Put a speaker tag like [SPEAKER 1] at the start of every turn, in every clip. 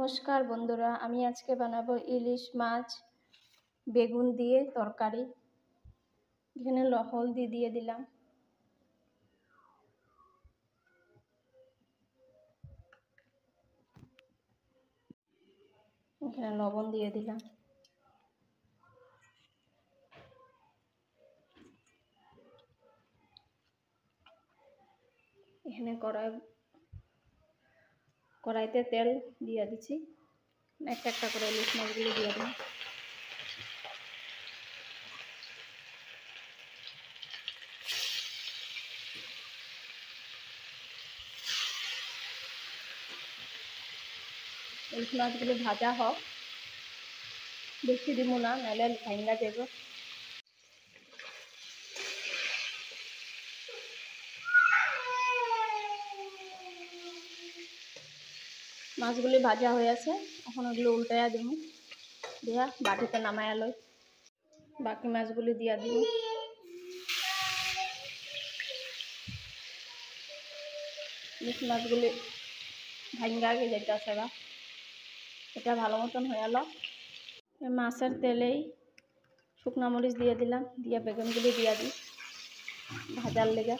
[SPEAKER 1] নমস্কার বন্ধুরা, আমি আজকে বানাবো ইলিশ মাছ বেগুন দিয়ে তরকারি। এখানে হলদি দিয়ে দিলাম, এখানে লবণ দিয়ে দিলাম, এখানে কড়াইতে তেল দিয়ে দিচ্ছি। একটা একটা করে ইলিশ মাছগুলো দিয়ে দিলাম। ইলিশ মাছগুলো ভাজা হোক, বেশি দিব না, নাহলে ভাঙা দেব। মাছগুলি ভাজা হয়ে আছে, এখন ওগুলো উল্টাইয়া দিব, দিয়া বাটিতে নামাইয়া লই। বাকি মাছগুলি দিয়া দিব। ইলিশ মাছগুলি ভাঙ্গা আগে যাইতেছে বা এটা ভালো মতন হয়ে গেল। মাছের তেলেই শুকনা মরিচ দিয়ে দিলাম, দিয়ে বেগুনগুলি দিয়ে দিই ভাজার লেগে।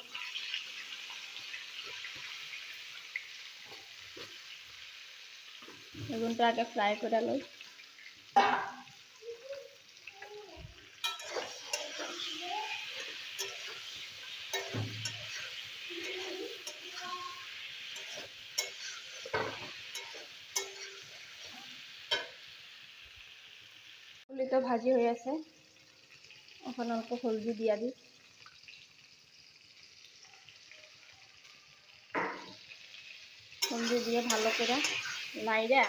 [SPEAKER 1] বেগুনটা আগে ফ্রাই করে লই। গুলি তো ভাজি হয়ে আছে, এখন অল্প হলদি দিয়া দিই। হলদি দিয়ে ভালো করে নাইড়া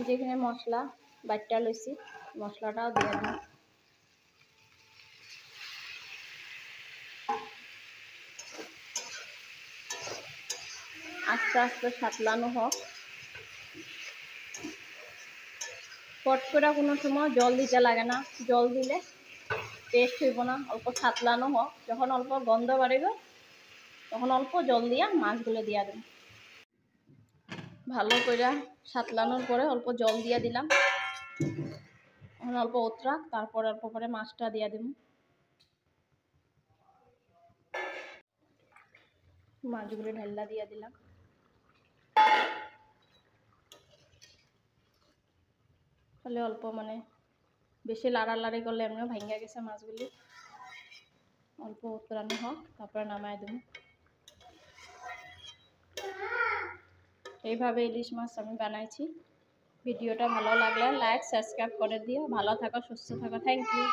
[SPEAKER 1] যেখানে মশলা বাটা লইছি মশলাটাও দিয়ে দিই। আস্তে আস্তে সাতলানো হোক। পট করে কোনো সময় জল দিতে লাগে না, জল দিলে টেস্ট হইব না। অল্প সাতলানো হোক, যখন অল্প গন্ধ বাড়িব তখন অল্প জল দিয়া মাছগুলো দিয়া দেব। ভালো করে সাতলানোর পরে অল্প জল দিয়া দিলাম, এখন অল্প উতরাক, তারপর অল্প করে মাছটা দিয়া দেব। মাছগুলো ঢেল্লা দিয়া দিলাম। তাহলে অল্প বেশি লাড়ালাড়ি করলে এমনিও ভাঙ্গা গেছে মাছগুলি। অল্প উতরানো হোক, তারপরে নামাই দেব। এইভাবে ইলিশ মাছ আমি বানাইছি। ভিডিওটা ভালো লাগলে লাইক সাবস্ক্রাইব করে দিও। ভালো থাকো, সুস্থ থাকো। Thank you.